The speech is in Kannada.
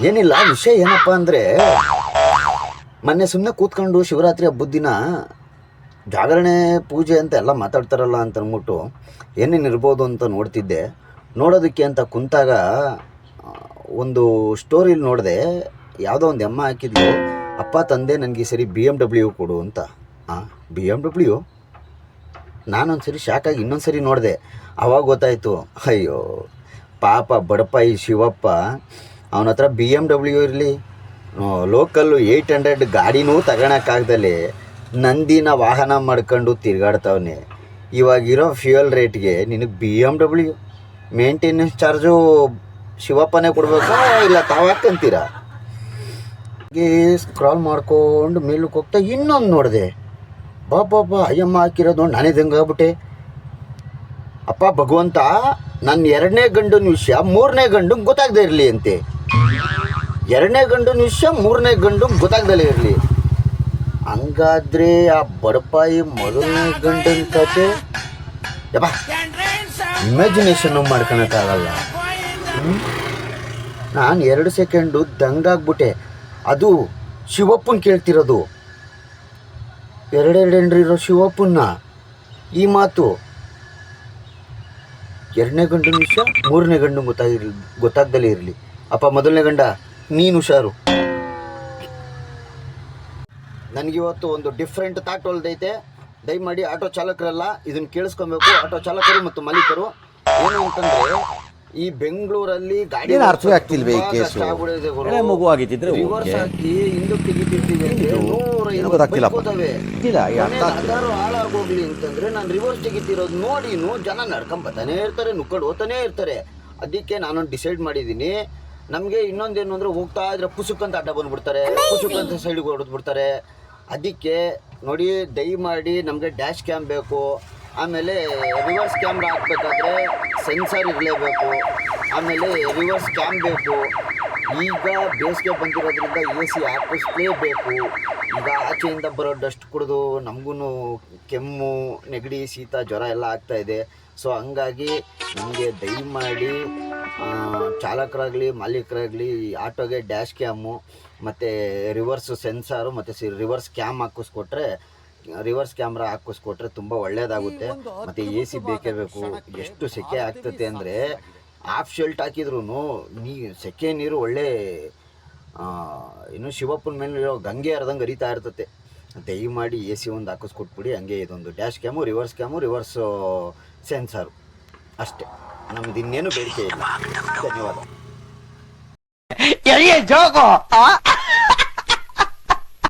ಏನಿಲ್ಲ, ವಿಷಯ ಏನಪ್ಪ ಅಂದರೆ, ಮೊನ್ನೆ ಸುಮ್ಮನೆ ಕೂತ್ಕೊಂಡು ಶಿವರಾತ್ರಿ ಹಬ್ಬದ ದಿನ ಜಾಗರಣೆ ಪೂಜೆ ಅಂತ ಎಲ್ಲ ಮಾತಾಡ್ತಾರಲ್ಲ ಅಂತ ಅಂದ್ಬಿಟ್ಟು ಏನೇನು ಇರ್ಬೋದು ಅಂತ ನೋಡ್ತಿದ್ದೆ. ನೋಡೋದಕ್ಕೆ ಅಂತ ಕುಂತಾಗ ಒಂದು ಸ್ಟೋರಿಲಿ ನೋಡಿದೆ. ಯಾವುದೋ ಒಂದು ಅಮ್ಮ ಹಾಕಿದ್ಲು, ಅಪ್ಪ ತಂದೆ ನನಗೆ ಈ ಸರಿ BMW ಕೊಡು ಅಂತ. BMW? ನಾನೊಂದು ಸರಿ ಶಾಕಾಗಿ ಇನ್ನೊಂದು ಸರಿ ನೋಡಿದೆ. ಆವಾಗ ಗೊತ್ತಾಯಿತು, ಅಯ್ಯೋ ಪಾಪ ಬಡಪ ಈ ಶಿವಪ್ಪ, ಅವನ ಹತ್ರ BMW ಇರಲಿ, ಲೋಕಲ್ಲು 800 ಗಾಡಿನೂ ತಗೊಳಕ್ಕಾಗ್ದಲ್ಲಿ ನಂದಿನ ವಾಹನ ಮಾಡ್ಕೊಂಡು ತಿರುಗಾಡ್ತಾವನೆ. ಇವಾಗಿರೋ ಫ್ಯೂಯಲ್ ರೇಟ್ಗೆ ನಿನಗೆ BMW ಮೇಂಟೆನೆನ್ಸ್ ಚಾರ್ಜು ಶಿವಪ್ಪನೇ ಕೊಡ್ಬೇಕಾ ಇಲ್ಲ ತಾವಾಕಂತೀರಾ? ಸ್ಕ್ರಾಲ್ ಮಾಡ್ಕೊಂಡು ಮೇಲಕ್ಕೆ ಹೋಗ್ತಾ ಇನ್ನೊಂದು ನೋಡಿದೆ. ಬಾಬಾ ಅಯ್ಯಮ್ಮ ಹಾಕಿರೋದು ನೋಡಿ ನಾನೇ ದಂಗಾಗ್ಬಿಟ್ಟೆ. ಅಪ್ಪ ಭಗವಂತ, ನನ್ನ 2ನೇ ಗಂಡನ ವಿಷಯ 3ನೇ ಗಂಡು ಗೊತ್ತಾಗದೇ ಇರಲಿ ಅಂತೆ. 2ನೇ ಗಂಡನ ವಿಷಯ 3ನೇ ಗಂಡು ಗೊತ್ತಾಗ್ದಲೇ ಇರಲಿ. ಹಂಗಾದ್ರೆ ಆ ಬಡಪಾಯಿ 1ನೇ ಗಂಡನ ಕತೆ ಯಪ್ಪ ಇಮ್ಯಾಜಿನೇಷನ್ನು ಮಾಡ್ಕೊಳಕ್ಕಾಗಲ್ಲ. ನಾನು 2 ಸೆಕೆಂಡು ದಂಗಾಗ್ಬಿಟ್ಟೆ. ಅದು ಶಿವಪ್ಪನ ಕೇಳ್ತಿರೋದು, 2 ಹೆಂಡ್ರಿರೋ ಶಿವಪ್ಪನ್ನ. ಈ ಮಾತು 2ನೇ ಗಂಡನ ವಿಷಯ 3ನೇ ಗಂಡು ಗೊತ್ತಾಗ್ದಲೇ ಇರಲಿ. ಅಪ್ಪ 1ನೇ ಗಂಡ ನೀನು ಹುಷಾರು. ನನಗಿವತ್ತು ಒಂದು ಡಿಫ್ರೆಂಟ್ ಥಾಟ್ ಹೊಲ್ದೈತೆ. ದಯಮಾಡಿ ಆಟೋ ಚಾಲಕರೆಲ್ಲ ಇದನ್ನು ಕೇಳಿಸ್ಕೊಬೇಕು, ಆಟೋ ಚಾಲಕರು ಮತ್ತು ಮಾಲೀಕರು. ಏನು ಅಂತಂದರೆ, ಈ ಬೆಂಗಳೂರಲ್ಲಿ ಗಾಡಿ ಅರ್ಥವೇ ಆಗ್ತಿಲ್ವೇ ಈ ಕೇಸು? ಮಗು ಆಗಿದ್ದಿದ್ರೆ ರಿವರ್ಸ್ ಹಾಕಿ ಹಿಂದಕ್ಕೆ ತೆಗಿತಿರ್ತೀವಿ, ಎಲ್ಲರೂ ಹಾಳಾಗೋಗ್ಲಿ ಅಂತಂದ್ರೆ ನಾನು ರಿವರ್ಸ್ ತೆಗಿತಿರೋದು ನೋಡಿ ಜನ ನಡ್ಕೊಂಬತ್ತಾನೆ ಇರ್ತಾರೆ, ನುಕ್ಕಡು ಹೋಗ್ತಾನೆ ಇರ್ತಾರೆ. ಅದಕ್ಕೆ ನಾನೊಂದು ಡಿಸೈಡ್ ಮಾಡಿದ್ದೀನಿ. ನಮಗೆ ಇನ್ನೊಂದೇನು ಅಂದರೆ, ಹೋಗ್ತಾ ಇದ್ರೆ ಪುಸುಕ್ ಅಂತ ಅಡ್ಡ ಬಂದುಬಿಡ್ತಾರೆ, ಪುಸುಕ್ ಅಂತ ಸೈಡಿಗೆ ಹೊಡೆದ್ಬಿಡ್ತಾರೆ. ಅದಕ್ಕೆ ನೋಡಿ, ದಯಮಾಡಿ ನಮಗೆ ಡ್ಯಾಶ್ ಕ್ಯಾಮ್ ಬೇಕು, ಆಮೇಲೆ ರಿವರ್ಸ್ ಕ್ಯಾಮ್ರಾ ಹಾಕಬೇಕಾದ್ರೆ ಸೆನ್ಸರ್ ಇರಲೇಬೇಕು, ಆಮೇಲೆ ರಿವರ್ಸ್ ಕ್ಯಾಮ್ ಬೇಕು. ಈಗ ಬೇಸಿಗೆ ಬಂದಿರೋದ್ರಿಂದ AC ಹಾಕಿಸ್ಲೇಬೇಕು. ಈಗ ಆಚೆಯಿಂದ ಬರೋ ಡಸ್ಟ್ ಕುಡಿದು ನಮಗೂ ಕೆಮ್ಮು, ನೆಗಡಿ, ಶೀತ, ಜ್ವರ ಎಲ್ಲ ಆಗ್ತಾಯಿದೆ. ಸೊ ಹಂಗಾಗಿ ನಮಗೆ ದಯಮಾಡಿ ಚಾಲಕರಾಗಲಿ ಮಾಲೀಕರಾಗಲಿ ಆಟೋಗೆ ಡ್ಯಾಶ್ ಕ್ಯಾಮು ಮತ್ತು ರಿವರ್ಸ್ ಸೆನ್ಸಾರು ಮತ್ತು ರಿವರ್ಸ್ ಕ್ಯಾಮ್ ರಿವರ್ಸ್ ಕ್ಯಾಮ್ರಾ ಹಾಕಿಸ್ಕೊಟ್ರೆ ತುಂಬ ಒಳ್ಳೆಯದಾಗುತ್ತೆ. ಮತ್ತು AC ಬೇಕೇ ಬೇಕು. ಎಷ್ಟು ಸೆಕೆ ಆಗ್ತದೆ ಅಂದರೆ, ಹಾಫ್ ಶೆಲ್ಟ್ ಹಾಕಿದ್ರು ಸೆಕೆ ನೀರು ಒಳ್ಳೆ ಇನ್ನು ಶಿವಪ್ಪನ ಮೇಲೆ ಗಂಗೆ ಹರಿದಂಗೆ ಹರಿತಾ ಇರ್ತತೆ. ದಯಮಾಡಿ AC ಒಂದು ಹಾಕಿಸ್ಕೊಟ್ಬಿಡಿ. ಹಂಗೆ ಇದೊಂದು ಡ್ಯಾಶ್ ಕ್ಯಾಮು, ರಿವರ್ಸ್ ಸೆನ್ಸಾರು ಅಷ್ಟೇ. ನಮ್ದು ಇನ್ನೇನು ಬೇಡಿಕೆ ಇಲ್ಲ. ಧನ್ಯವಾದ.